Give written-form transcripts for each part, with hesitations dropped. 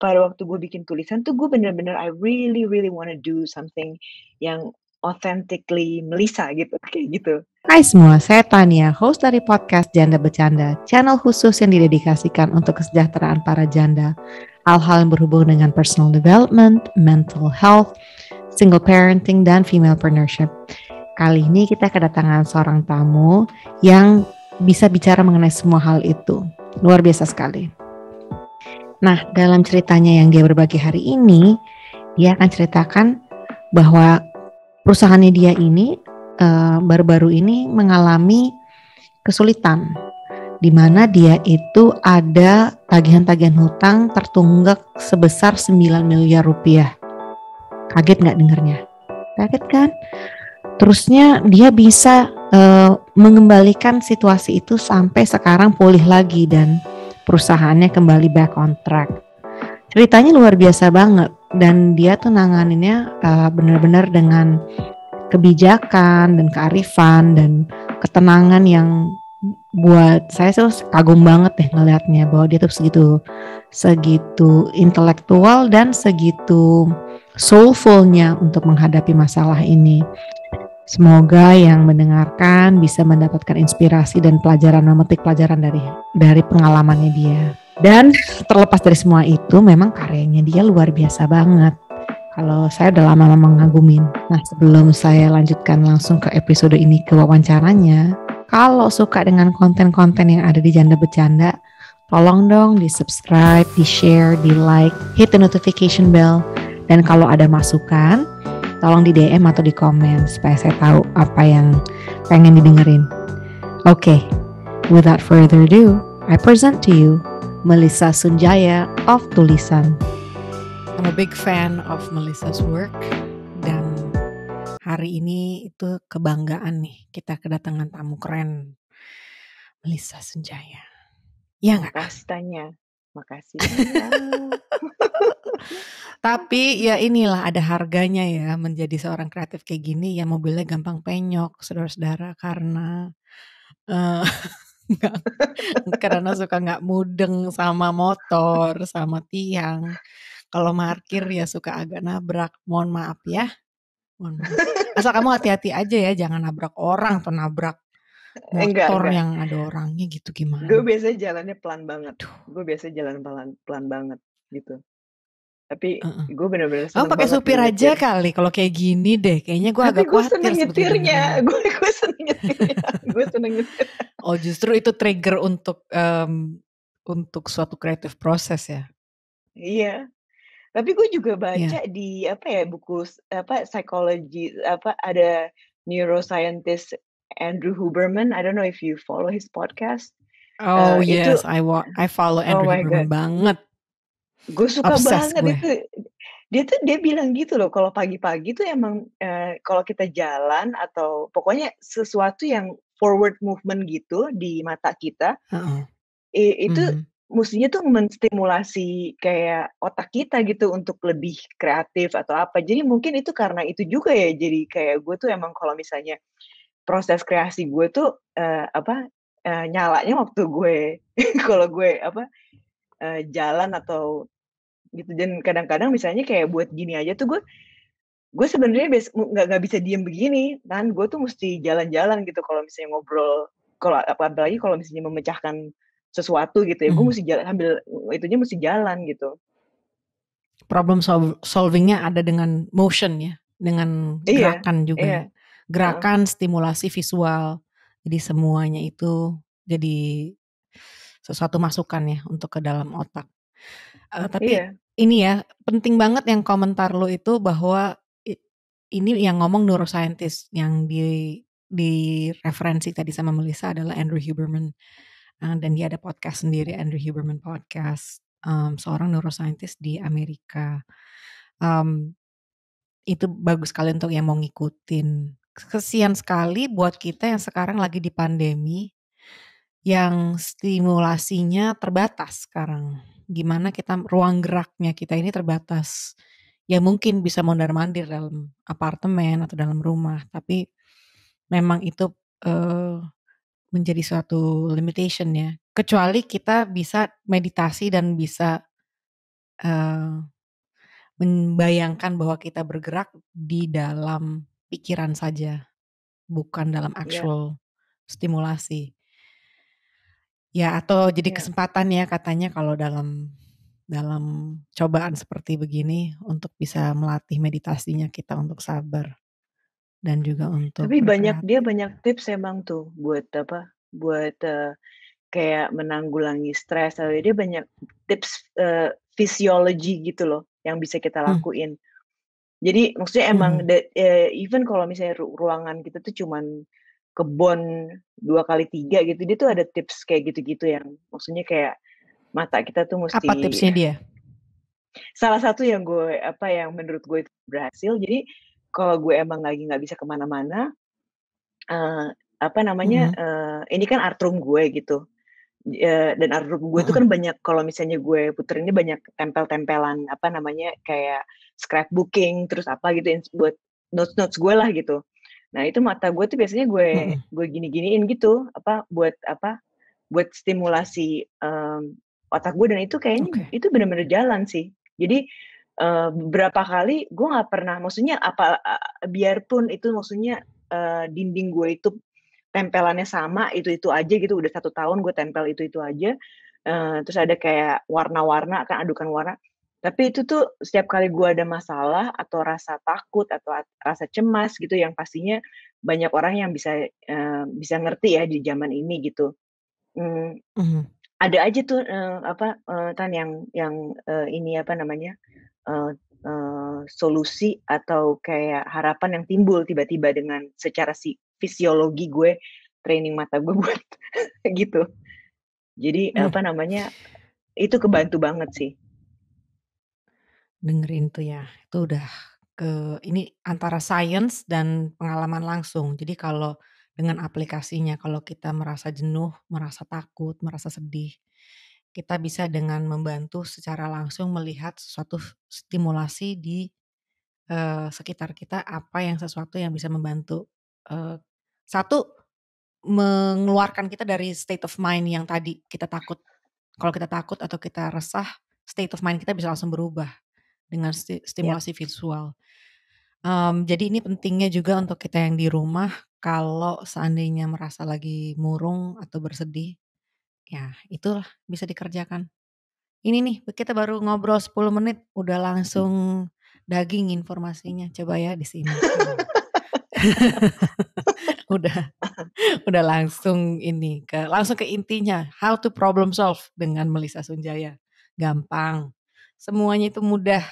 pada waktu gue bikin tulisan tuh gue bener-bener I really really wanna do something yang authentically Melissa gitu, kayak gitu. Hai semua, saya Tania, host dari podcast Janda Bercanda, channel khusus yang didedikasikan untuk kesejahteraan para janda. Hal-hal yang berhubungan dengan personal development, mental health, single parenting, dan femalepreneurship. Kali ini kita kedatangan seorang tamu yang bisa bicara mengenai semua hal itu. Luar biasa sekali. Nah, dalam ceritanya yang dia berbagi hari ini, dia akan ceritakan bahwa perusahaannya dia ini baru-baru ini mengalami kesulitan, di mana dia itu ada tagihan-tagihan hutang tertunggak sebesar 9 miliar rupiah. Kaget nggak dengarnya? Kaget kan? Terusnya dia bisa mengembalikan situasi itu sampai sekarang pulih lagi dan perusahaannya kembali back on track. Ceritanya luar biasa banget dan dia tuh nanganinnya benar-benar dengan kebijakan dan kearifan dan ketenangan yang buat saya tuh kagum banget deh ngelihatnya bahwa dia tuh segitu intelektual dan segitu soulfulnya untuk menghadapi masalah ini. Semoga yang mendengarkan bisa mendapatkan inspirasi dan memetik pelajaran dari pengalamannya dia. Dan terlepas dari semua itu, memang karyanya dia luar biasa banget. Kalau saya udah lama-lama ngagumin. Nah, sebelum saya lanjutkan langsung ke episode ini ke wawancaranya, kalau suka dengan konten-konten yang ada di Janda Bercanda, tolong dong di subscribe, di share, di like, hit the notification bell. Dan kalau ada masukan, tolong di DM atau di komen supaya saya tahu apa yang pengen didengerin. Okay, without further ado, I present to you Melissa Sunjaya of Tulisan. I'm a big fan of Melissa's work dan hari ini itu kebanggaan nih kita kedatangan tamu keren Melissa Sunjaya. Ya nggak? Makasih Tanya, makasih. Tapi ya inilah ada harganya ya menjadi seorang kreatif kayak gini ya mobilnya gampang penyok saudara-saudara karena karena suka nggak mudeng sama motor sama tiang. Kalau parkir ya suka agak nabrak. Mohon maaf ya. Asal kamu hati-hati aja ya, jangan nabrak orang atau nabrak motor Enggak. yang ada orangnya gitu gimana? Gue biasanya jalannya pelan banget. Gue biasa jalan pelan banget gitu. Tapi gue benar-benar seneng Kamu pakai banget supir aja nyetir. kali kalau kayak gini deh. Kayaknya gue agak Tapi gue khawatir seneng sebetulnya. nyetirnya. Gue seneng nyetirnya. Gue seneng nyetir. Oh justru itu trigger untuk suatu kreatif proses ya? Iya. Tapi gue juga baca di buku psikologi ada neuroscientist Andrew Huberman. I don't know if you follow his podcast. Oh yes, I follow Andrew Huberman banget. Gue suka banget itu. Dia bilang gitu loh, kalau pagi-pagi tuh emang kalau kita jalan atau pokoknya sesuatu yang forward movement gitu di mata kita, itu mestinya tuh menstimulasi kayak otak kita gitu untuk lebih kreatif atau apa. Jadi mungkin itu karena itu juga ya, jadi kayak gue tuh emang kalau misalnya proses kreasi gue tuh nyalanya waktu gue kalau gue jalan atau gitu. Dan kadang-kadang misalnya kayak buat gini aja tuh gue sebenarnya nggak bisa diem begini kan, gue tuh mesti jalan-jalan gitu kalau misalnya ngobrol, kalau apalagi kalau misalnya memecahkan sesuatu gitu ya, gue mesti jalan sambil itunya mesti jalan gitu. Problem solvingnya ada dengan motion ya, dengan gerakan juga ya. Gerakan, stimulasi visual, jadi semuanya itu jadi sesuatu masukan ya untuk ke dalam otak. Tapi ini ya penting banget yang komentar lo itu bahwa ini yang ngomong neuroscientist yang di referensi tadi sama Melissa adalah Andrew Huberman, dan dia ada podcast sendiri, Andrew Huberman Podcast, seorang neuroscientist di Amerika. Itu bagus sekali untuk yang mau ngikutin. Kesian sekali buat kita yang sekarang lagi di pandemi, yang stimulasinya terbatas sekarang. Gimana kita ruang geraknya kita ini terbatas. Ya mungkin bisa mondar-mandir dalam apartemen atau dalam rumah, tapi memang itu menjadi suatu limitation ya. Kecuali kita bisa meditasi dan bisa membayangkan bahwa kita bergerak di dalam pikiran saja, bukan dalam Ya, actual stimulasi. Ya, atau jadi ya. kesempatan ya katanya kalau dalam cobaan seperti begini untuk bisa melatih meditasinya kita untuk sabar dan juga untuk Tapi dia berkreatif. banyak tips emang tuh buat apa, buat, kayak menanggulangi stres, dia banyak tips, fisiologi gitu loh yang bisa kita Hmm, lakuin. Jadi maksudnya emang mhm, even kalau misalnya ruangan kita tuh cuman kebon 2 kali 3 gitu, dia tuh ada tips kayak gitu-gitu yang maksudnya kayak mata kita tuh apa mesti tipsnya dia? salah satu yang yang menurut gue itu berhasil, jadi kalau gue emang lagi nggak bisa kemana mana, eee, apa namanya, Mhm, ini kan art room gue gitu, dan art room gue itu heeh, kan banyak kalau misalnya gue puterin ini banyak tempel-tempelan, apa namanya, kayak scrapbooking, terus apa gitu buat notes-notes gue lah gitu. Nah itu mata gue tuh biasanya mhm, gue gini-giniin gitu, buat stimulasi, otak gue dan itu kayaknya oke. itu bener-bener jalan sih. Jadi, beberapa kali gue nggak pernah maksudnya biarpun itu maksudnya, dinding gue itu tempelannya sama, itu-itu aja gitu, udah 1 tahun gue tempel itu-itu aja, terus ada kayak warna-warna kan, adukan warna. Tapi itu tuh setiap kali gue ada masalah atau rasa takut atau rasa cemas gitu yang pastinya banyak orang yang bisa ngerti ya di zaman ini gitu. Mmm, Mhm, ada aja tuh, Tan ini apa namanya, eee solusi atau kayak harapan yang timbul tiba-tiba dengan secara fisiologi gue training mata gue buat gitu. Jadi mhm, apa namanya, itu kebantu banget sih. dengerin tuh ya, itu udah ini antara science dan pengalaman langsung. Jadi kalau dengan aplikasinya, kalau kita merasa jenuh, merasa takut, merasa sedih, kita bisa dengan membantu secara langsung melihat sesuatu stimulasi di, sekitar kita, sesuatu yang bisa membantu, eee, satu mengeluarkan kita dari state of mind yang tadi kita takut. Kalau kita takut atau kita resah, state of mind kita bisa langsung berubah dengan Yap. stimulasi visual. Jadi ini pentingnya juga untuk kita yang di rumah, kalau seandainya merasa lagi murung atau bersedih, ya itulah bisa dikerjakan. Ini nih, kita baru ngobrol 10 menit udah langsung daging informasinya, coba ya disimak ini. Udah udah langsung ke intinya, how to problem solve dengan Melissa Sunjaya. Gampang, semuanya itu mudah,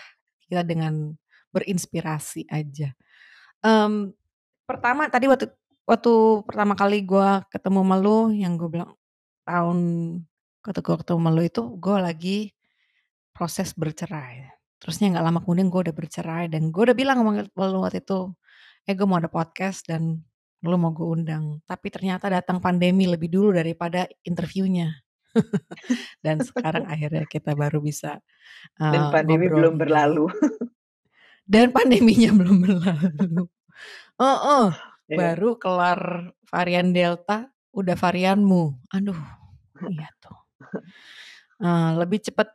kita dengan berinspirasi aja. Mmm, pertama tadi waktu waktu pertama kali gua ketemu sama lu yang gue bilang tahun waktu gua ketemu sama lu itu gue lagi proses bercerai. Terusnya nggak lama kemudian gue udah bercerai dan gue udah bilang sama lu waktu itu, gue mau ada podcast dan lu mau gue undang." Tapi ternyata datang pandemi lebih dulu daripada interviewnya dan sekarang akhirnya kita baru bisa, Dan pandemi ngobrol belum ini berlalu. dan pandeminya belum berlalu. Heeh, Iya. baru kelar varian Delta, udah varianmu. Aduh, iya tuh. Lebih cepet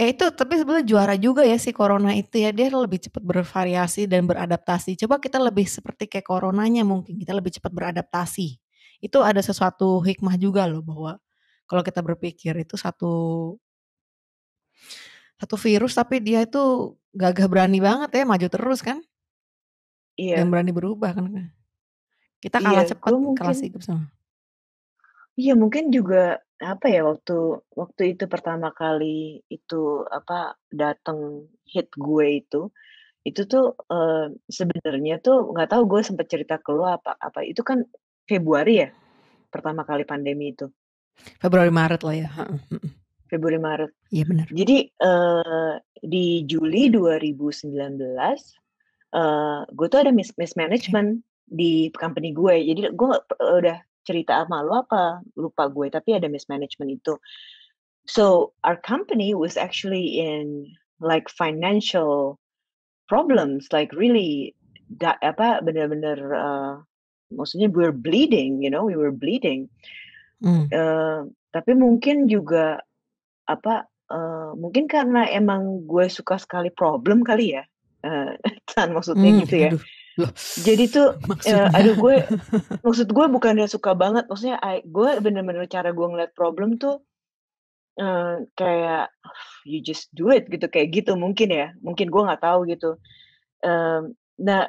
itu tapi sebenarnya juara juga ya si corona itu ya, dia lebih cepat bervariasi dan beradaptasi. Coba kita lebih seperti kayak coronanya mungkin, kita lebih cepat beradaptasi. Itu ada sesuatu hikmah juga loh bahwa kalau kita berpikir itu satu virus tapi dia itu gagah berani banget ya, maju terus kan dan Iya, berani berubah kan. Kita iya, kalah cepat, gue kalah mungkin sigap sama. iya mungkin juga, apa ya, waktu waktu itu pertama kali itu, dateng hit gue itu tuh, sebenarnya tuh nggak tahu gue sempet cerita ke lu apa apa, itu kan Februari ya, pertama kali pandemi itu, Februari, Maret lah ya, heeh, mhm. Februari, Maret. Iya bener. Jadi, di Juli 2019, gue tuh ada Oke. mismanagement di company gue. Jadi gue udah cerita sama lu apa, lupa gue, tapi ada mismanagement itu. So, our company was actually in, like, financial problems, like really bener-bener, maksudnya we're bleeding, we were bleeding. Mmm, Tapi mungkin juga, apa, mungkin karena emang gue suka sekali problem kali ya, Tan, maksudnya gitu ya. Aduh, loh, Jadi tuh, maksudnya. maksud gue bukannya suka banget, maksudnya gue bener-bener cara gue ngeliat problem tuh, kayak, you just do it gitu, kayak gitu mungkin ya, mungkin gue nggak tahu gitu. Nah,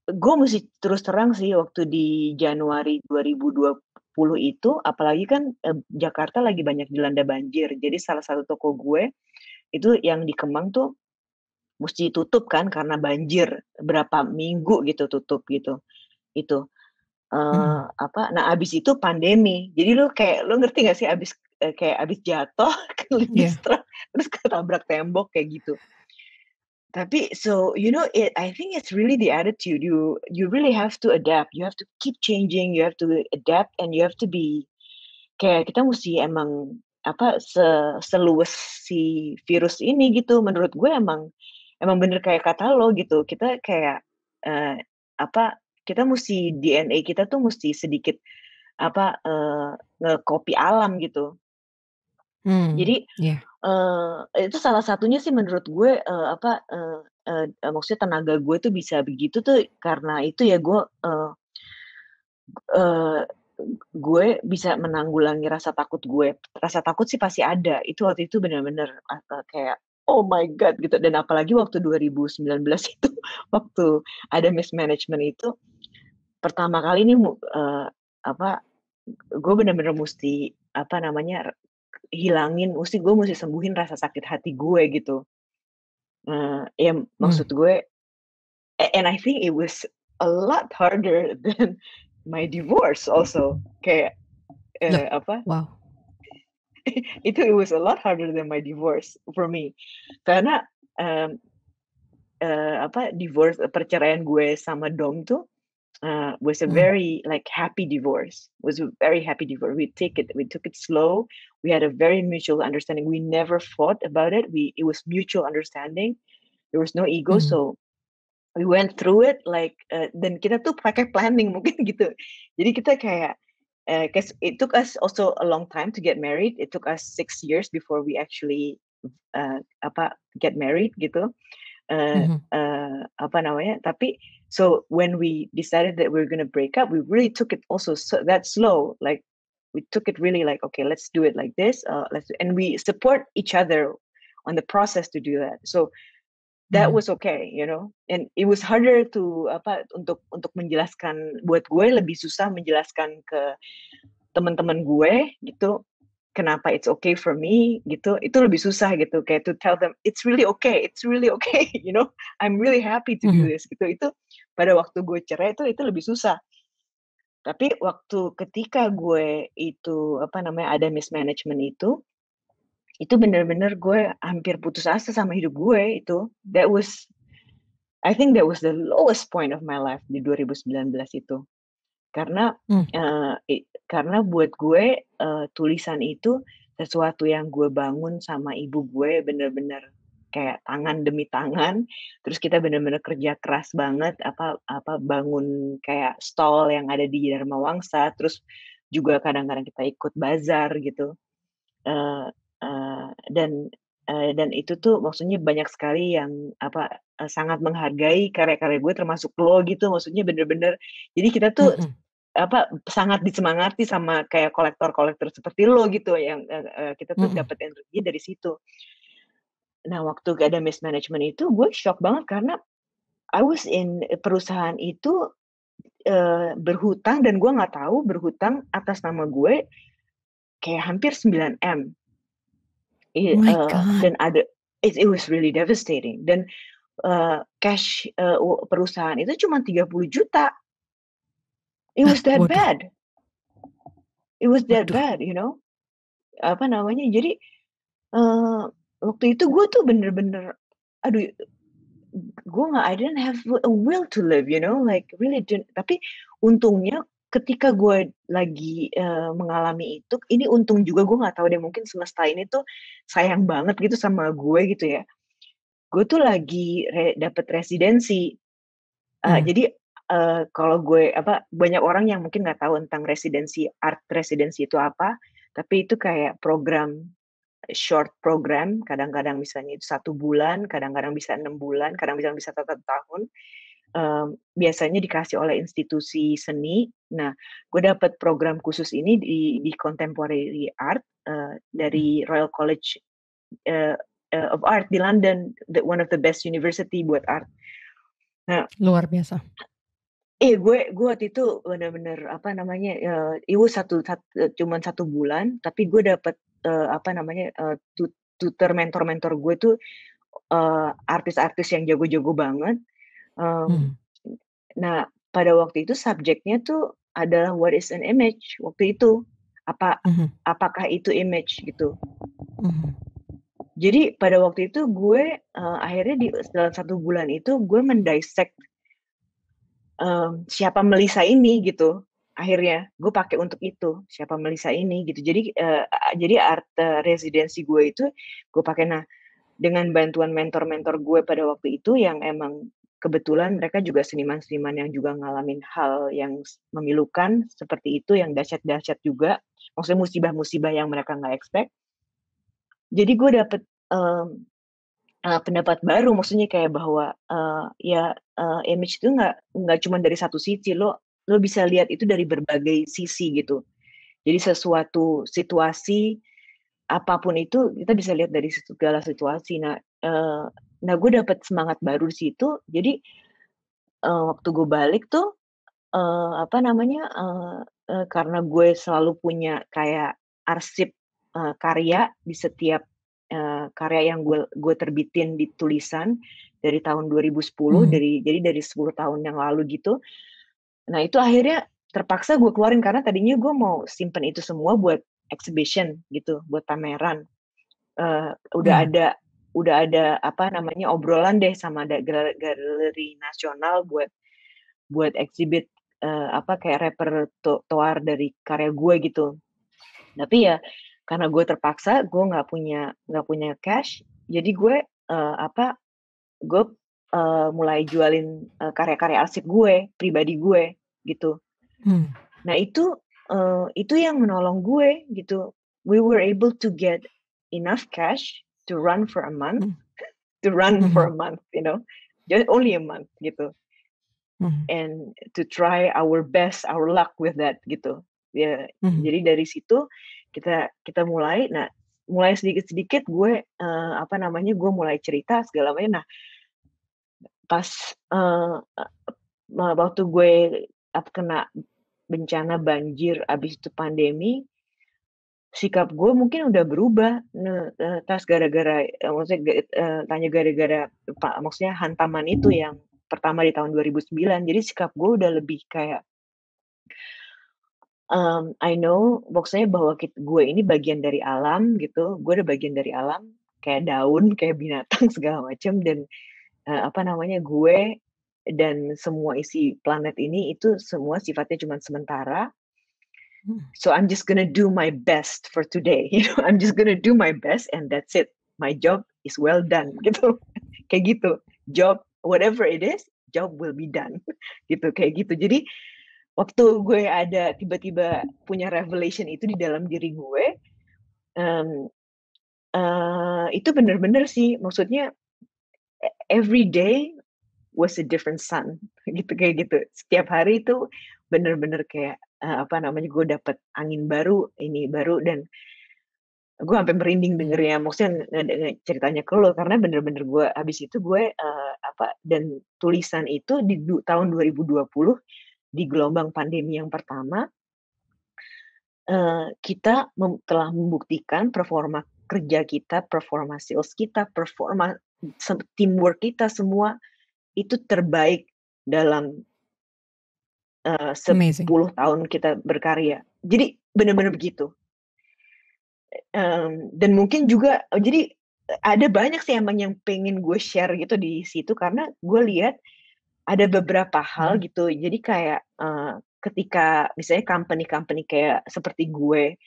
gue mesti terus terang sih waktu di Januari 2020 itu, apalagi kan, Jakarta lagi banyak dilanda banjir. Jadi salah satu toko gue, itu yang di Kemang tuh musti tutup kan karena banjir, berapa minggu gitu tutup gitu, itu. Mhm, Nah abis itu pandemi. Jadi lu ngerti nggak sih kayak abis jatuh iya. kelistrak, terus ketabrak tembok kayak gitu. Tapi I think it's really the attitude. You really have to adapt. You have to keep changing. You have to adapt, and you have to be kayak kita mesti emang seluas si virus ini gitu. Menurut gue emang emang bener kayak kata lo gitu. Kita kayak eh, apa kita mesti DNA kita tuh mesti sedikit nge-copy alam gitu. Jadi Iya. itu salah satunya sih menurut gue, maksudnya tenaga gue tuh bisa begitu tuh karena itu ya eee, gue bisa menanggulangi rasa takut gue. Rasa takut sih pasti ada, itu waktu itu bener-bener, kayak, "Oh my God," gitu, dan apalagi waktu 2019 itu, waktu ada mismanagement itu, pertama kali nih apa, gue bener-bener musti, gue musti sembuhin rasa sakit hati gue gitu. Ya Mmm, maksud gue and I think it was a lot harder than my divorce also. Kayak, loh, eee, apa, wow. it was a lot harder than my divorce for me. Karena, mmm, divorce perceraian gue sama Dom tuh, was a Mhm, very, like, happy divorce, was a very happy divorce. We took it slow. We had a very mutual understanding. We never fought about it. It was mutual understanding. There was no ego, mhm, so we went through it like, dan kita tuh pakai planning mungkin gitu. Jadi kita kayak, 'cause it took us also a long time to get married. It took us 6 years before we actually, get married gitu. mhm, Tapi so when we decided that we're gonna break up, we really took it also that slow. Like, we took it really like, "Okay, let's do it like this, and we support each other on the process to do that. So that mhm, was okay, and it was harder untuk menjelaskan, buat gue lebih susah menjelaskan ke teman-teman gue gitu, kenapa it's okay for me gitu, itu lebih susah gitu, kayak to tell them, it's really okay," "I'm really happy to do mhm, this," gitu. Itu pada waktu gue cerai itu lebih susah. Tapi waktu ketika gue itu, ada mismanagement itu bener-bener gue hampir putus asa sama hidup gue itu. I think that was the lowest point of my life di 2019 itu. Karena, mmm, karena buat gue, tulisan itu sesuatu yang gue bangun sama ibu gue bener-bener kayak tangan demi tangan, terus kita bener-bener kerja keras banget, bangun kayak stall yang ada di Dharma Wangsa, terus juga kadang-kadang kita ikut bazar gitu. Eee eee, dan itu tuh maksudnya banyak sekali yang sangat menghargai karya-karya gue termasuk lo gitu, maksudnya bener-bener jadi kita tuh mhm, sangat disemangati sama kayak kolektor-kolektor seperti lo gitu yang, kita tuh mhm. dapat energi dari situ. Nah waktu ada mismanagement itu gue shock banget karena I was in perusahaan itu, berhutang dan gue nggak tahu berhutang atas nama gue kayak hampir 9 M. My God, Dan it was really devastating dan, cash, perusahaan itu cuma 30 juta. It was that waduh, bad, it was that waduh, bad, jadi, eee, waktu itu gue tuh bener-bener, aduh, I didn't have a will to live, like really didn't. Tapi untungnya ketika gue lagi, mengalami itu, ini untung juga gue nggak tahu deh mungkin semesta ini tuh sayang banget gitu sama gue gitu ya. Gue tuh lagi dapet residensi, mmm, jadi, kalau gue banyak orang yang mungkin nggak tahu tentang residensi, art residensi itu apa, tapi itu kayak program short program, kadang-kadang misalnya itu 1 bulan, kadang-kadang bisa 6 bulan, kadang-kadang bisa 1 tahun. Biasanya dikasih oleh institusi seni. Nah, gue dapet program khusus ini di contemporary art dari Royal College of Art di London, one of the best university buat art. Nah, luar biasa. gue waktu itu benar-benar itu cuman 1 bulan, tapi gue dapet tutor mentor gue tuh artis-artis yang jago-jago banget. Nah, pada waktu itu subjeknya tuh adalah what is an image waktu itu. Apakah itu image gitu. Jadi pada waktu itu gue akhirnya dalam 1 bulan itu gue mendissect siapa Melissa ini gitu. Akhirnya gue pakai untuk itu, siapa Melissa ini gitu. Jadi art residensi gue itu gue pakai. Nah, dengan bantuan mentor-mentor gue pada waktu itu yang emang kebetulan mereka juga seniman-seniman yang juga ngalamin hal yang memilukan seperti itu, yang dahsyat-dahsyat juga. Maksudnya musibah-musibah yang mereka nggak expect. Jadi gue dapet pendapat baru, maksudnya kayak bahwa image itu nggak cuma dari satu sisi, lo bisa lihat itu dari berbagai sisi gitu. Jadi sesuatu situasi apapun itu kita bisa lihat dari segala situasi. Nah gue dapet semangat baru di situ. Jadi waktu gue balik tuh karena gue selalu punya kayak arsip karya di setiap karya yang gue terbitin di tulisan dari tahun 2010, jadi dari 10 tahun yang lalu gitu. Nah itu akhirnya terpaksa gue keluarin karena tadinya gue mau simpen itu semua buat exhibition gitu, buat pameran. Udah ada obrolan deh sama galeri nasional buat exhibit kayak repertoire dari karya gue gitu. Tapi ya karena gue terpaksa, gue nggak punya cash, jadi gue mulai jualin karya-karya arsip gue, pribadi gue gitu. Nah itu yang menolong gue gitu. We were able to get enough cash to run for a month, just only a month gitu. And to try our best, our luck with that gitu. Ya, jadi dari situ kita mulai. Nah, mulai sedikit-sedikit gue gue mulai cerita segala macam. Nah, pas waktu gue kena bencana banjir abis itu pandemi, sikap gue mungkin udah berubah. Maksudnya hantaman itu yang pertama di tahun 2009. Jadi sikap gue udah lebih kayak I know maksudnya bahwa gue ini bagian dari alam gitu. Gue udah bagian dari alam, kayak daun, kayak binatang segala macam. Dan gue dan semua isi planet ini itu semua sifatnya cuma sementara. So I'm just gonna do my best for today. I'm just gonna do my best and that's it. My job is well done gitu. Kayak gitu. Job whatever it is, job will be done. Gitu, kayak gitu. Jadi waktu gue ada tiba-tiba punya revelation itu di dalam diri gue, itu bener-bener sih, maksudnya every day was a different sun, gitu kayak gitu. Setiap hari itu bener-bener kayak gue dapet angin baru, ini baru, dan gue sampai merinding dengernya, maksudnya ceritanya ke lo, karena bener-bener gue habis itu gue dan tulisan itu di tahun 2020 di gelombang pandemi yang pertama, kita telah membuktikan performa kerja kita, performa sales kita, performa teamwork kita semua itu terbaik dalam 10 tahun kita berkarya. Jadi benar-benar begitu. Dan mungkin juga jadi ada banyak sih emang yang pengen gue share gitu di situ, karena gue lihat ada beberapa hal gitu. Jadi kayak ketika misalnya company kayak seperti gue,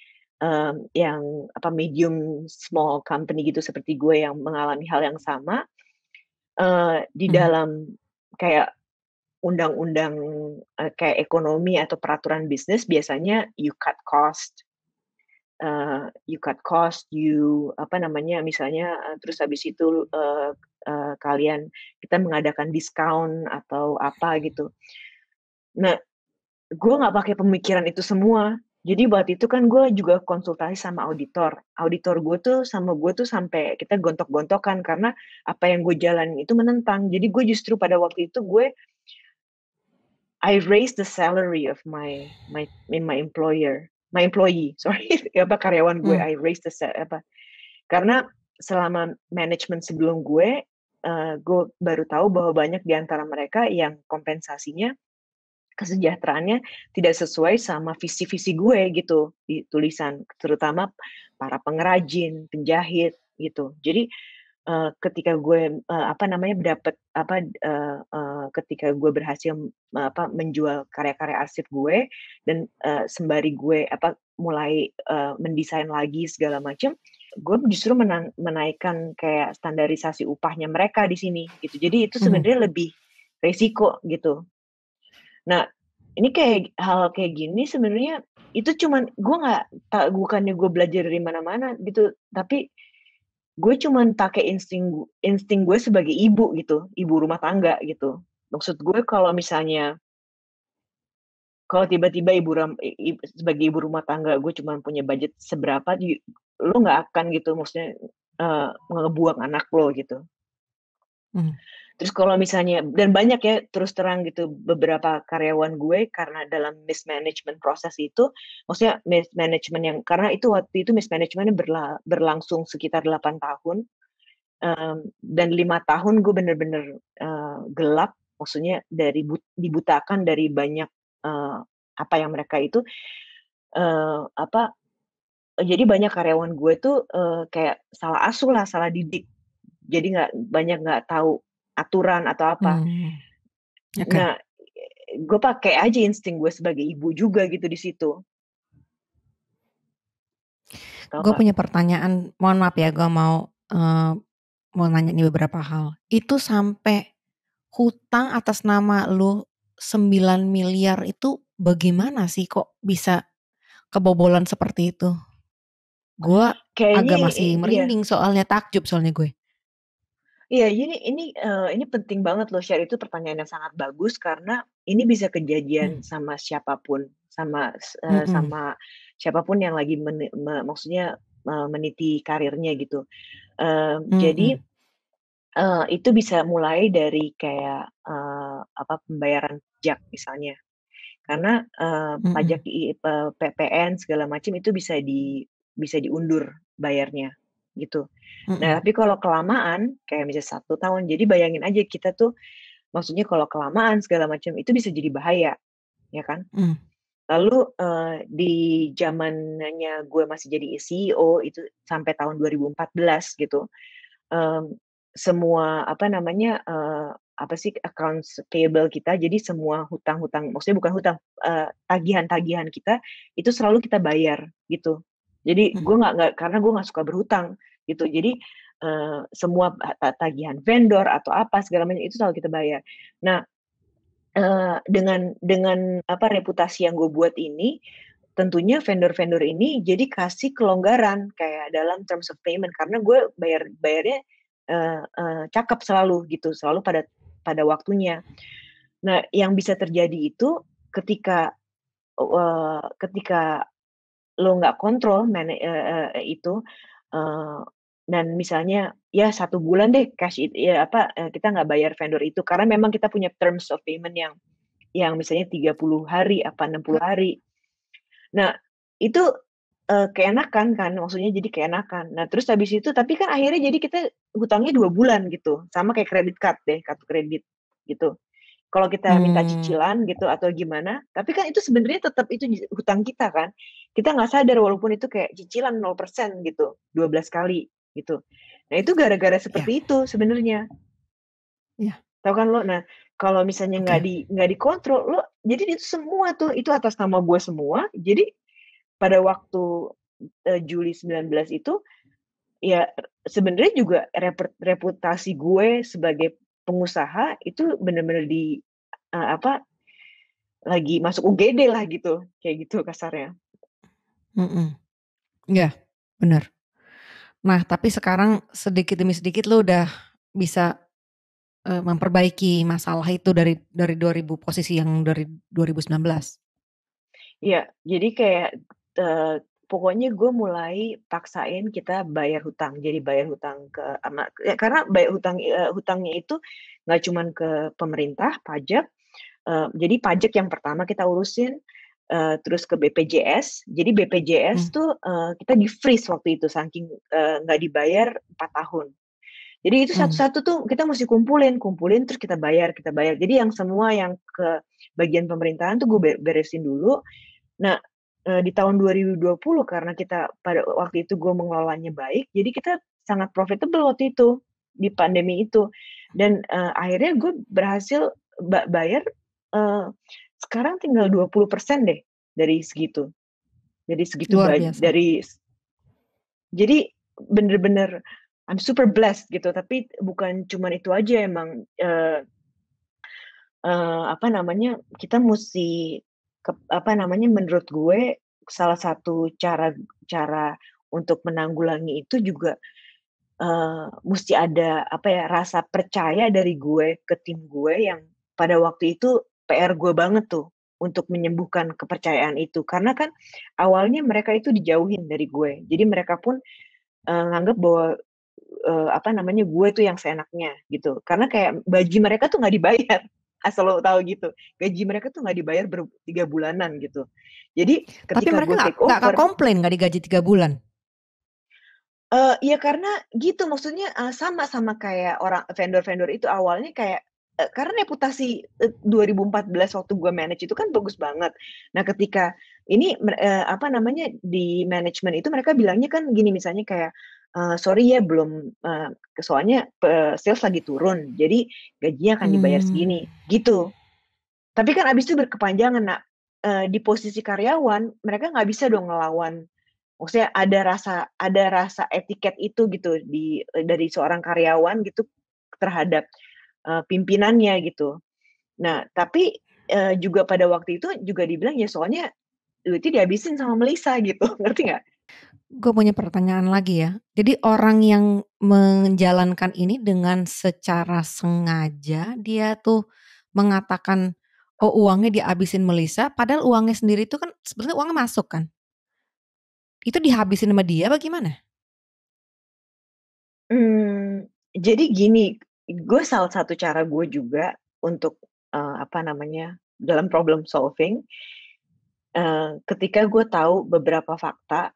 yang medium small company gitu seperti gue yang mengalami hal yang sama, di dalam kayak undang-undang kayak ekonomi atau peraturan bisnis biasanya you cut cost, you cut cost, you apa namanya, misalnya, terus habis itu, kita mengadakan diskon atau apa gitu. Nah, gue nggak pakai pemikiran itu semua. Jadi waktu itu kan gue juga konsultasi sama auditor. Auditor gue tuh sama gue tuh sampai kita gontok-gontokan karena apa yang gue jalanin itu menentang. Jadi gue justru pada waktu itu I raised the salary of my employee, sorry, apa karyawan gue, Hmm. I raised karena selama manajemen sebelum gue baru tahu bahwa banyak di antara mereka yang kompensasinya kesejahteraannya tidak sesuai sama visi-visi gue gitu di tulisan, terutama para pengrajin, penjahit gitu. Jadi ketika gue ketika gue berhasil menjual karya-karya arsip gue dan sembari gue mulai mendesain lagi segala macam, gue justru menaikkan kayak standarisasi upahnya mereka di sini gitu. Jadi itu sebenarnya lebih resiko gitu. Nah, ini kayak hal kayak gini sebenarnya itu cuman bukannya gue belajar dari mana-mana gitu, tapi gue cuman pakai insting gue sebagai ibu gitu, ibu rumah tangga gitu. Maksud gue kalau tiba-tiba sebagai ibu rumah tangga gue cuman punya budget seberapa, lo nggak akan gitu, maksudnya ngebuang anak lo gitu. Terus kalau misalnya, dan banyak ya terus terang gitu beberapa karyawan gue karena dalam mismanagement proses itu, maksudnya mismanagement yang karena itu waktu itu mismanagementnya berlangsung sekitar 8 tahun, dan 5 tahun gue bener-bener gelap, maksudnya dibutakan dari banyak apa yang mereka itu jadi banyak karyawan gue tuh kayak salah asuh lah, salah didik. Jadi nggak tahu aturan atau apa. Okay. Nah, gue pakai aja insting gue sebagai ibu juga gitu di situ. Gue punya pertanyaan, mohon maaf ya, gue mau nanya nih beberapa hal. Itu sampai hutang atas nama lu 9 miliar itu bagaimana sih kok bisa kebobolan seperti itu? Gue agak masih merinding soalnya, takjub soalnya gue. Iya, ini penting banget loh, share itu pertanyaan yang sangat bagus karena ini bisa kejadian sama siapapun, sama siapapun yang lagi maksudnya meniti karirnya gitu. Jadi itu bisa mulai dari kayak pembayaran pajak misalnya, karena pajak PPN segala macam itu bisa diundur bayarnya gitu. Nah, tapi kalau kelamaan kayak misalnya 1 tahun, jadi bayangin aja kita tuh maksudnya kalau kelamaan segala macam itu bisa jadi bahaya, ya kan? Lalu di zamannya gue masih jadi CEO itu sampai tahun 2014 gitu, semua accounts payable kita, jadi semua hutang-hutang, maksudnya bukan hutang, tagihan-tagihan kita itu selalu kita bayar gitu. Jadi gue nggak karena gue nggak suka berhutang gitu. Jadi semua tagihan vendor atau apa segala macam itu selalu kita bayar. Nah, dengan reputasi yang gue buat ini, tentunya vendor-vendor ini jadi kasih kelonggaran kayak dalam terms of payment karena gue bayarnya cakep selalu gitu, selalu pada waktunya. Nah, yang bisa terjadi itu ketika lo nggak kontrol itu, dan misalnya ya 1 bulan deh kita nggak bayar vendor itu karena memang kita punya terms of payment yang misalnya 30 hari, 60 hari. Nah, itu keenakan kan, maksudnya jadi keenakan. Nah, terus habis itu tapi kan akhirnya jadi kita hutangnya 2 bulan gitu, sama kayak credit card deh, kartu kredit gitu. Kalau kita minta cicilan gitu atau gimana, tapi kan itu sebenarnya tetap itu hutang kita kan. Kita nggak sadar walaupun itu kayak cicilan 0% gitu, 12 kali gitu. Nah, itu gara-gara seperti itu sebenarnya. Tahu kan lo? Nah, kalau misalnya nggak dikontrol, lo jadi itu semua tuh, itu atas nama gue semua. Jadi pada waktu Juli 19 itu, ya sebenarnya juga reputasi gue sebagai pengusaha itu benar-benar lagi masuk UGD lah gitu, kayak gitu kasarnya. Iya, benar. Nah, tapi sekarang sedikit demi sedikit lu udah bisa memperbaiki masalah itu dari 2000 posisi yang dari 2019. Iya, jadi kayak, pokoknya gue mulai paksain kita bayar hutang. Jadi bayar hutang ke ama ya karena bayar hutang, hutangnya itu nggak cuman ke pemerintah, pajak, jadi pajak yang pertama kita urusin, terus ke BPJS. Jadi BPJS Hmm. tuh, kita di-freeze waktu itu saking, nggak dibayar 4 tahun. Jadi itu Hmm. satu-satu tuh kita mesti kumpulin terus kita bayar kita bayar. Jadi yang semua yang ke bagian pemerintahan tuh gue beresin dulu. Nah, di tahun 2020 karena kita pada waktu itu gue mengelolanya baik, jadi kita sangat profitable waktu itu, di pandemi itu. Dan, akhirnya gue berhasil bayar, eee, sekarang tinggal 20% deh dari segitu. Dari segitu Luar biasa. jadi bener-bener I'm super blessed gitu, tapi bukan cuman itu aja emang, apa namanya, kita musti apa namanya, menurut gue salah satu cara cara untuk menanggulangi itu juga, musti ada apa ya, rasa percaya dari gue ke tim gue yang pada waktu itu PR gue banget tuh untuk menyembuhkan kepercayaan itu. Karena kan awalnya mereka itu dijauhin dari gue. Jadi mereka pun, nganggep bahwa, apa namanya, gue tuh yang seenaknya gitu. Karena kayak gaji mereka tuh nggak dibayar, asal lo tahu gitu. Gaji mereka tuh nggak dibayar 3 bulanan gitu. Jadi Tapi ketika mereka gue nggak take over, komplain nggak digaji 3 bulan. ya karena gitu maksudnya, sama kayak orang vendor-vendor itu awalnya kayak, karena reputasi, 2014 waktu gue manage itu kan bagus banget. Nah ketika ini apa namanya, di manajemen itu mereka bilangnya kan gini misalnya kayak, "Sorry ya belum, soalnya, sales lagi turun, jadi gajinya akan dibayar Hmm. segini," gitu. Tapi kan abis itu berkepanjangan, Nak, di posisi karyawan mereka nggak bisa dong ngelawan. Maksudnya ada rasa etiket itu gitu dari seorang karyawan gitu terhadap, pimpinannya gitu. Nah tapi, juga pada waktu itu juga dibilang ya soalnya duitnya dihabisin sama Melissa gitu, ngerti nggak? Gue punya pertanyaan lagi ya. Jadi orang yang menjalankan ini dengan secara sengaja dia tuh mengatakan, oh uangnya dihabisin Melissa, padahal uangnya sendiri itu kan sebenarnya uangnya masuk kan? Itu dihabisin sama dia apa gimana? Jadi gini, gue salah satu cara gue juga untuk, apa namanya, dalam problem solving, ketika gue tahu beberapa fakta,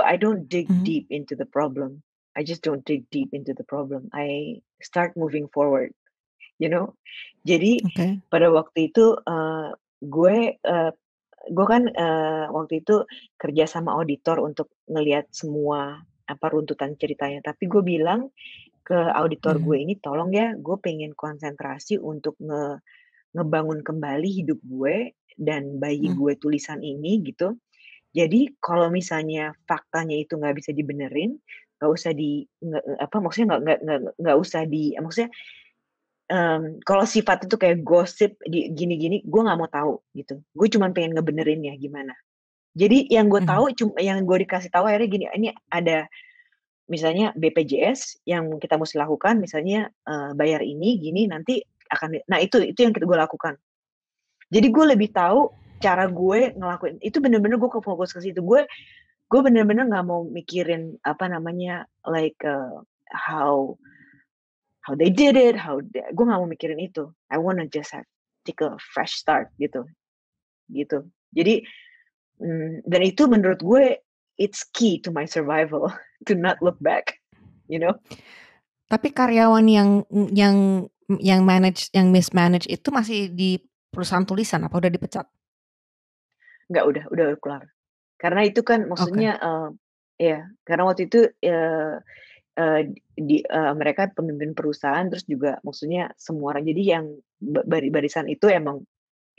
I don't dig Mhm. deep into the problem. I just don't dig deep into the problem. I start moving forward, you know? Jadi Oke. pada waktu itu, gue kan, waktu itu kerja sama auditor untuk ngelihat semua, apa, runtutan ceritanya. Tapi gue bilang ke auditor gue Mhm. ini, "Tolong ya, gue pengen konsentrasi untuk ngebangun kembali hidup gue dan bayi Mhm. gue tulisan ini," gitu. Jadi kalau misalnya faktanya itu nggak bisa dibenerin, nggak usah apa, maksudnya nggak usah maksudnya, kalau sifat itu kayak gosip di gini-gini, gue nggak mau tahu gitu. Gue cuman pengen ngebenerinnya gimana. Jadi yang gue Mhm. tahu yang gue dikasih tahu akhirnya gini, ini ada misalnya BPJS yang kita mesti lakukan misalnya, bayar ini gini nanti nah itu yang gue lakukan. Jadi gue lebih tahu cara gue ngelakuin itu bener-bener gue fokus ke situ. Gue bener-bener nggak mau mikirin apa namanya, like, how they did it, gue nggak mau mikirin itu. I wanna just take a fresh start gitu, gitu. Jadi, dan itu menurut gue it's key to my survival to not look back, you know? Tapi karyawan yang mismanage itu masih di perusahaan tulisan apa udah dipecat? Nggak, udah kelar. Karena itu kan Oke. maksudnya, ya karena waktu itu, mereka pemimpin perusahaan terus juga maksudnya semua orang jadi yang barisan itu emang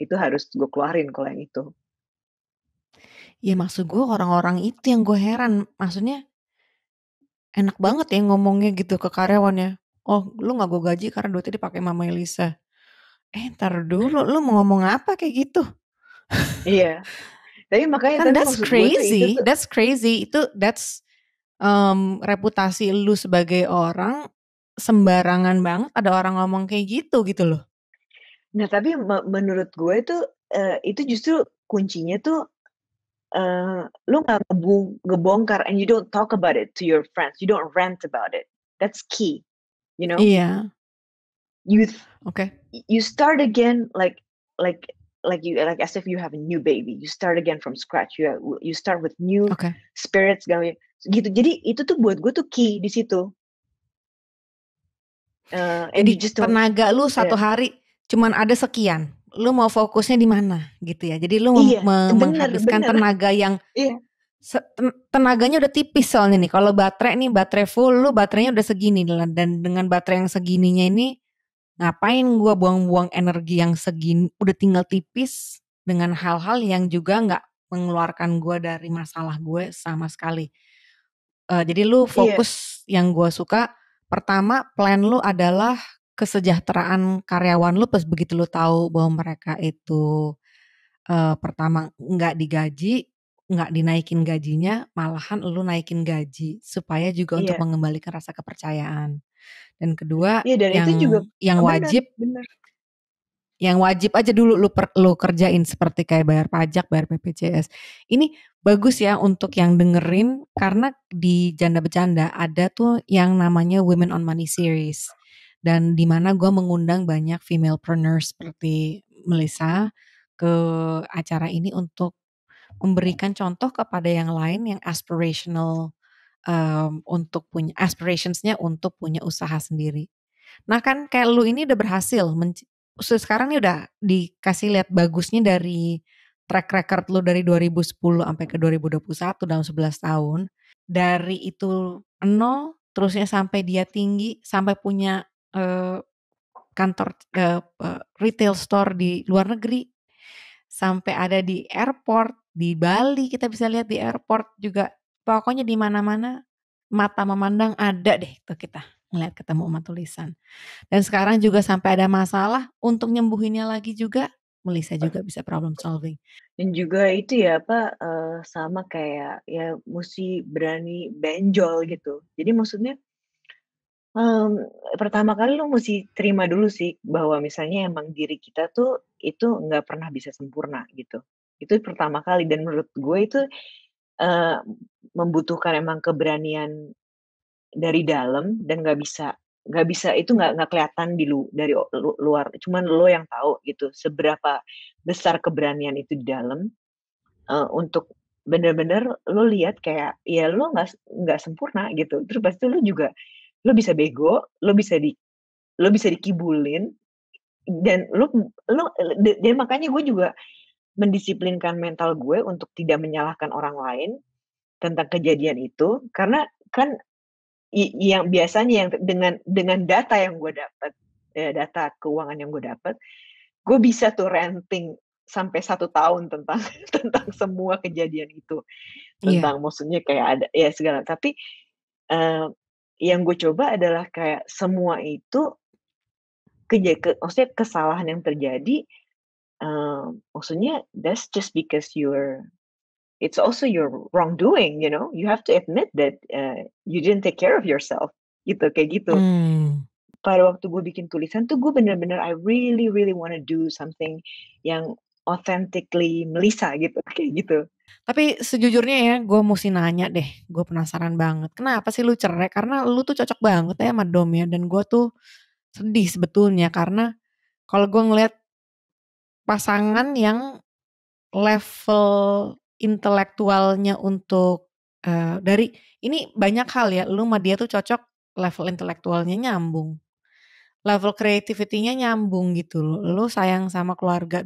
itu harus gue keluarin kalau yang itu. Ya maksud gue orang-orang itu yang gue heran, maksudnya enak banget ya ngomongnya gitu ke karyawannya, "Oh lu nggak gue gaji karena duitnya dipakai mamanya Lisa." Entar dulu lu mau ngomong apa kayak gitu? Iya. Tapi makanya Kan tapi that's maksud gue tuh itu crazy, tuh that's crazy. That's reputasi lu sebagai orang sembarangan banget ada orang ngomong kayak gitu loh. nah tapi menurut gue tuh itu justru kuncinya tuh lu nggak ngebongkar and you don't talk about it to your friends, you don't rant about it. That's key, you know. Iya, You oke. you start again like like as if you have a new baby. You start again from scratch. You start with new Oke. spirits gitu. Jadi itu tuh buat gue tuh key di situ. And you Jadi just don't. tenaga lu satu hari cuman ada sekian. Lu mau fokusnya di mana gitu ya. Jadi lu Iya, bener menghabiskan bener. tenaga yang Iya. tenaganya udah tipis soalnya nih. Kalau baterai full, lu baterainya udah segini dan dengan baterai yang segininya ini ngapain gua buang-buang energi yang segini udah tinggal tipis dengan hal-hal yang juga nggak mengeluarkan gua dari masalah gue sama sekali. Jadi lu Iya, fokus yang gua suka pertama plan lu adalah kesejahteraan karyawan lu pas begitu lu tahu bahwa mereka itu pertama nggak digaji, nggak dinaikin gajinya, malahan lu naikin gaji supaya juga untuk iya, mengembalikan rasa kepercayaan. Dan kedua iya dan itu juga yang bener wajib bener. aja dulu lu kerjain seperti kayak bayar pajak, bayar BPJS. Ini bagus ya untuk yang dengerin karena di Janda Bercanda ada tuh yang namanya Women on Money Series. Dan di mana gue mengundang banyak femalepreneurs seperti Melissa ke acara ini untuk memberikan contoh kepada yang lain yang aspirational untuk punya aspirationsnya untuk punya usaha sendiri. Nah kan kayak lu ini udah berhasil, sekarang nih udah dikasih lihat bagusnya dari track record lu dari 2010 sampai ke 2021 dalam 11 tahun. Dari itu nol, terusnya sampai dia tinggi, sampai punya kantor retail store di luar negeri, sampai ada di airport, di Bali kita bisa lihat di airport juga. Pokoknya di mana-mana mata memandang ada deh tuh kita ngeliat ketemu sama tulisan. Dan sekarang juga sampai ada masalah untuk nyembuhinnya lagi juga, Melissa juga bisa problem solving. Dan juga itu ya apa sama kayak ya mesti berani benjol gitu. Jadi maksudnya pertama kali lu mesti terima dulu sih bahwa misalnya emang diri kita tuh itu nggak pernah bisa sempurna gitu. Itu pertama kali dan menurut gue itu eee, membutuhkan emang keberanian dari dalam dan nggak bisa itu nggak kelihatan dari luar, cuman lo yang tahu gitu seberapa besar keberanian itu di dalam, untuk bener-bener lo lihat kayak ya lo nggak sempurna gitu, terus pasti lo juga lo bisa bego, lo bisa dikibulin dan dan makanya gue juga mendisiplinkan mental gue untuk tidak menyalahkan orang lain tentang kejadian itu, karena kan yang biasanya yang dengan data yang gue dapat, data keuangan yang gue dapat, gue bisa tuh ranting sampai 1 tahun tentang tentang semua kejadian itu. Iya. Tentang maksudnya kayak ada ya segala tapi, eee, yang gue coba adalah kayak semua itu maksudnya kesalahan yang terjadi, maksudnya that's just because it's also your wrongdoing, you know? You have to admit that, you didn't take care of yourself, gitu, kayak gitu. Mmm. Pada waktu gue bikin tulisan tuh gue bener-bener I really really wanna do something yang authentically Melissa gitu, kayak gitu. Tapi sejujurnya ya gue mesti nanya deh, gue penasaran banget. Kenapa sih lu cerai? Karena lu tuh cocok banget ya sama Dom ya dan gue tuh sedih sebetulnya karena kalau gue ngelihat pasangan yang level intelektualnya untuk, dari ini banyak hal ya, lu sama dia tuh cocok level intelektualnya nyambung, level creativity-nya nyambung gitu loh, lu sayang sama keluarga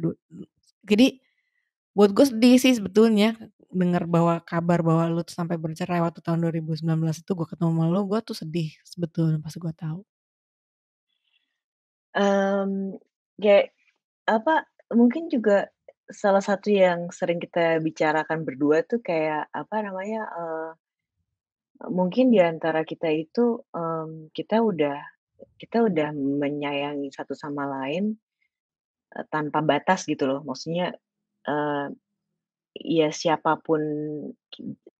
jadi buat gue sedih sih sebetulnya denger bahwa kabar bahwa lu tuh sampai bercerai waktu tahun 2019 itu gue ketemu sama lu, gue tuh sedih sebetulnya pas gue tahu. Mmm, kayak apa, mungkin juga salah satu yang sering kita bicarakan berdua tuh kayak apa namanya, mungkin di antara kita itu, kita udah menyayangi satu sama lain, tanpa batas gitu loh. Maksudnya, eee ya siapapun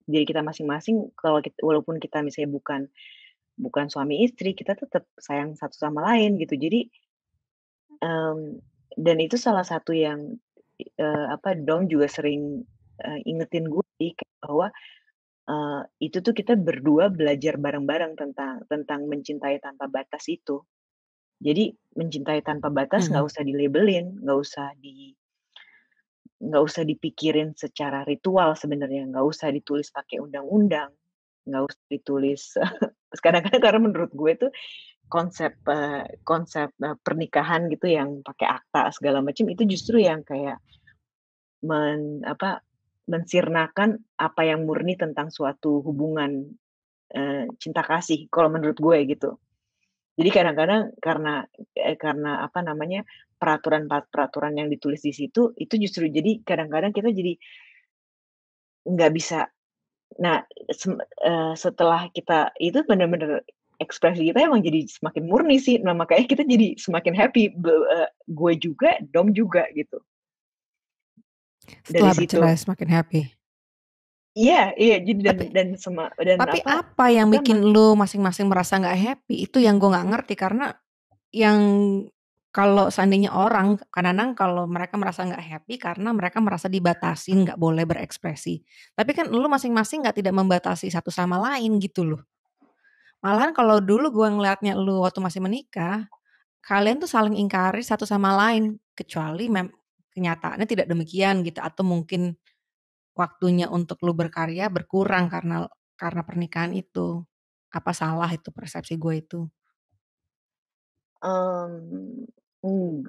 diri kita masing-masing, kalau walaupun kita misalnya bukan suami istri, kita tetap sayang satu sama lain gitu. Jadi, dan itu salah satu yang, Dom juga sering, ingetin gue sih, kayak bahwa, itu tuh kita berdua belajar bareng-bareng tentang mencintai tanpa batas itu. Jadi mencintai tanpa batas nggak Mhm. usah dilabelin, nggak usah dipikirin secara ritual sebenarnya, nggak usah ditulis pakai undang-undang, nggak usah ditulis kadang-kadang karena menurut gue tuh konsep, pernikahan gitu yang pakai akta segala macam itu justru yang kayak mensirnakan apa yang murni tentang suatu hubungan, cinta kasih kalau menurut gue gitu. Jadi kadang-kadang karena apa namanya, peraturan yang ditulis di situ, itu justru jadi kadang-kadang kita jadi nggak bisa. Nah, setelah kita itu bener-bener ekspresi kita emang jadi semakin murni sih. Nah, makanya kita jadi semakin happy, gue juga, Dom juga gitu, dari Setelah situ. bercerai semakin happy. Iya iya, jadi Tapi dan tapi apa, apa yang kita bikin lu masing-masing merasa nggak happy? Itu yang gue nggak ngerti karena yang kalau seandainya orang kadang-kadang kalau mereka merasa nggak happy karena mereka merasa dibatasin, nggak boleh berekspresi. Tapi kan lu masing-masing nggak tidak membatasi satu sama lain gitu loh. Malahan kalau dulu gue ngelihatnya lu waktu masih menikah, kalian tuh saling ingkari satu sama lain, kecuali kenyataannya tidak demikian gitu atau mungkin waktunya untuk lu berkarya berkurang karena pernikahan itu. Apa salah itu persepsi gue itu? mmm, eng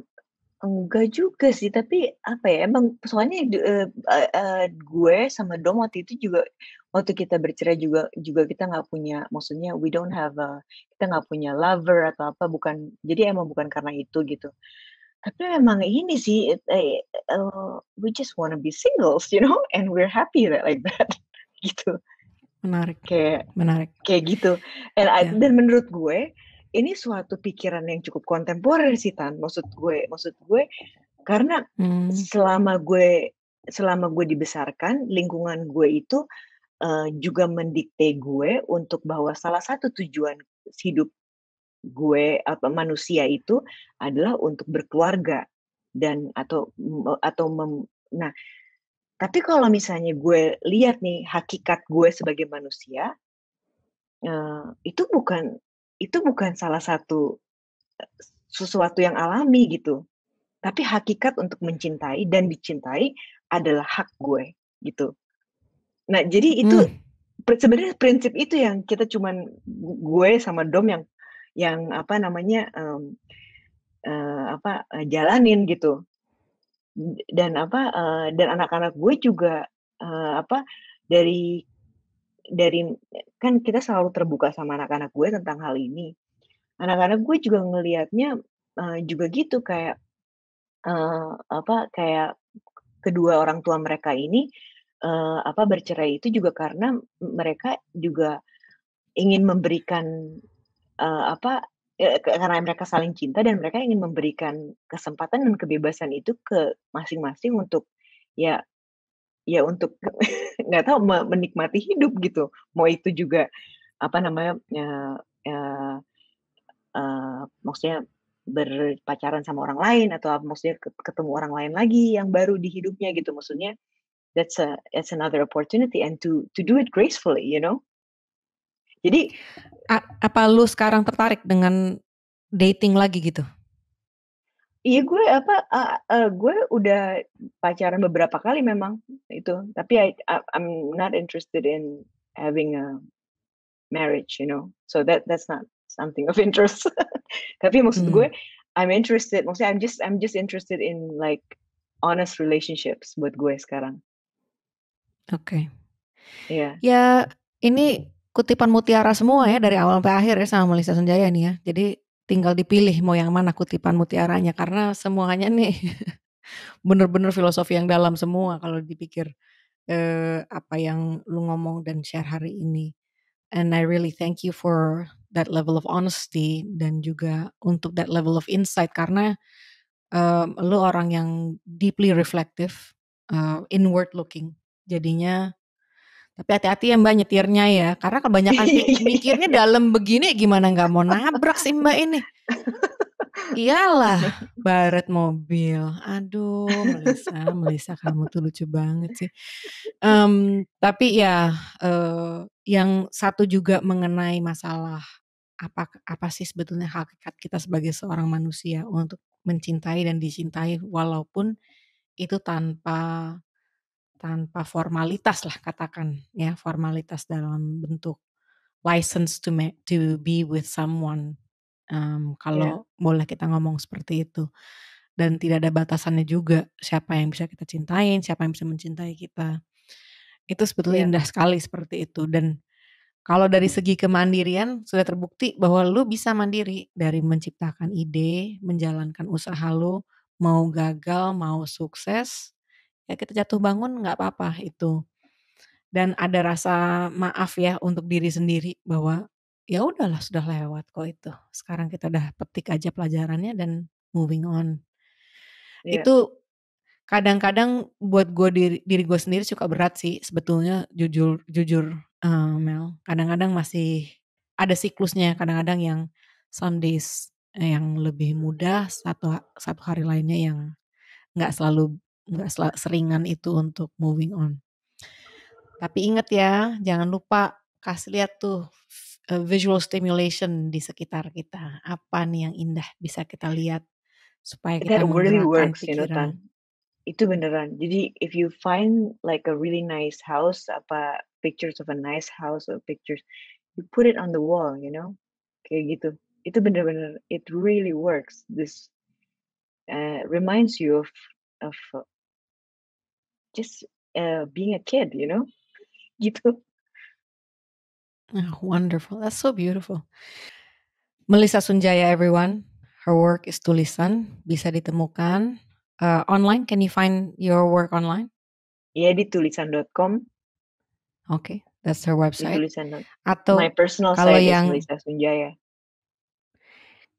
enggak juga sih, tapi apa ya, emang soalnya gue sama Dom waktu itu juga, waktu kita bercerai juga juga kita nggak punya, maksudnya we don't have kita nggak punya lover atau apa, bukan, jadi emang bukan karena itu gitu. Tapi memang ini sih, we just wanna be singles, and we're happy like that, gitu. Menarik Kayak menarik, kayak gitu. ya. Dan menurut gue, ini suatu pikiran yang cukup kontemporer sih, Tan. Maksud gue karena Mmm, selama gue dibesarkan, lingkungan gue itu, juga mendikte gue untuk bahwa salah satu tujuan hidup gue, apa, manusia itu adalah untuk berkeluarga dan atau nah, tapi kalau misalnya gue lihat nih hakikat gue sebagai manusia, itu bukan salah satu, sesuatu yang alami gitu, tapi hakikat untuk mencintai dan dicintai adalah hak gue, gitu. Nah, jadi itu mmm, sebenarnya prinsip itu yang kita cuman gue sama Dom yang apa namanya, jalanin gitu. Dan anak-anak gue juga, dari dari kan kita selalu terbuka sama anak-anak gue tentang hal ini. Anak-anak gue juga ngelihatnya, juga gitu kayak, kayak kedua orang tua mereka ini, bercerai itu juga karena mereka juga ingin memberikan, karena mereka saling cinta dan mereka ingin memberikan kesempatan dan kebebasan itu ke masing-masing untuk, ya ya untuk nggak tahu menikmati hidup gitu. Mau itu juga, apa namanya, eee maksudnya berpacaran sama orang lain atau maksudnya ketemu orang lain lagi yang baru di hidupnya gitu, maksudnya that's another opportunity and to do it gracefully. Jadi apa lu sekarang tertarik dengan dating lagi gitu? iya, gue udah pacaran beberapa kali memang itu, tapi I'm not interested in having a marriage. So that's not something of interest. Tapi maksud Mmm, gue, maksudnya I'm just interested in like honest relationships buat gue sekarang. oke. Iya. Ya, ini kutipan mutiara semua ya dari awal sampai akhir ya sama Melisa Sunjaya nih ya. Jadi tinggal dipilih mau yang mana kutipan mutiaranya karena semuanya nih bener-bener filosofi yang dalam semua kalau dipikir, apa yang lu ngomong dan share hari ini. And I really thank you for that level of honesty dan juga untuk that level of insight karena, lu orang yang deeply reflective inward looking. Jadinya, tapi hati-hati ya Mbak nyetirnya ya, karena kebanyakan mikirnya dalam begini gimana nggak mau nabrak sih Mbak ini. Iyalah, baret mobil. Aduh, Melisa kamu tuh lucu banget sih. Tapi ya, yang satu juga mengenai masalah apa sih sebetulnya hakikat kita sebagai seorang manusia untuk mencintai dan dicintai walaupun itu tanpa formalitas lah katakan ya, formalitas dalam bentuk license to be with someone. Kalau boleh kita ngomong seperti itu. Dan tidak ada batasannya juga siapa yang bisa kita cintain, siapa yang bisa mencintai kita. Itu sebetulnya indah sekali seperti itu. Dan kalau dari segi kemandirian sudah terbukti bahwa lu bisa mandiri dari menciptakan ide, menjalankan usaha lu, mau gagal, mau sukses, ya kita jatuh bangun nggak apa-apa itu. Dan ada rasa maaf ya untuk diri sendiri bahwa ya udahlah sudah lewat kok itu. Sekarang kita udah petik aja pelajarannya dan moving on. Itu kadang-kadang buat diri gue sendiri suka berat sih sebetulnya jujur Mel. Kadang-kadang masih ada siklusnya. Kadang-kadang yang some days yang lebih mudah, satu hari lainnya yang nggak seringan itu untuk moving on. Tapi ingat ya, jangan lupa kasih lihat tuh visual stimulation di sekitar kita. Apa nih yang indah bisa kita lihat supaya kita really menggerakkan works, pikiran. Itu beneran. Jadi if you find like a really nice house, pictures of a nice house or pictures, you put it on the wall, kayak gitu. Itu bener-bener, it really works. This reminds you of just being a kid, gitu. Oh, wonderful. That's so beautiful. Melisa Sunjaya, everyone. Her work is tulisan, bisa ditemukan online. Can you find your work online? Iya, di tulisan.com. Okay, that's her website. Di tulisan.com. Atau my personal kalau site yang is Melisa Sunjaya.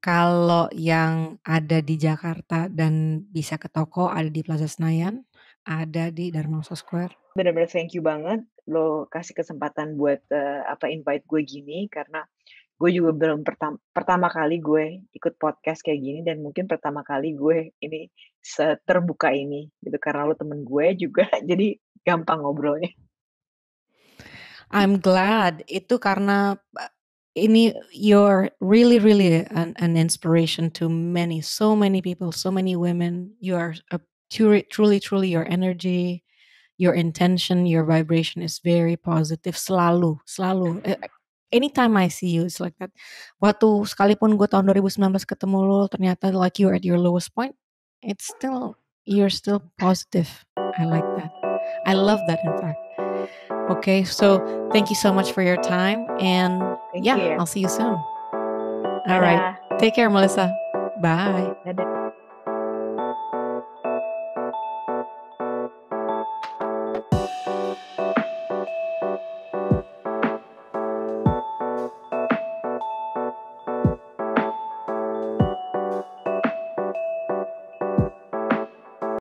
Kalau yang ada di Jakarta dan bisa ke toko, ada di Plaza Senayan, ada di Darmawangsa Square. Benar-benar thank you banget lo kasih kesempatan buat invite gue gini, karena gue juga belum pertama kali gue ikut podcast kayak gini, dan mungkin pertama kali gue ini terbuka ini gitu, karena lo temen gue juga jadi gampang ngobrolnya. I'm glad itu karena ini you're really an inspiration to so many people, so many women. You are truly your energy, your intention, your vibration is very positive. Selalu. Anytime I see you, it's like that. Waktu sekalipun gue tahun 2019 ketemu lo, ternyata like you're at your lowest point, you're still positive. I like that. I love that, in fact. Okay, so thank you so much for your time, and I'll see you soon. All right, take care, Melissa. Bye. Dadah.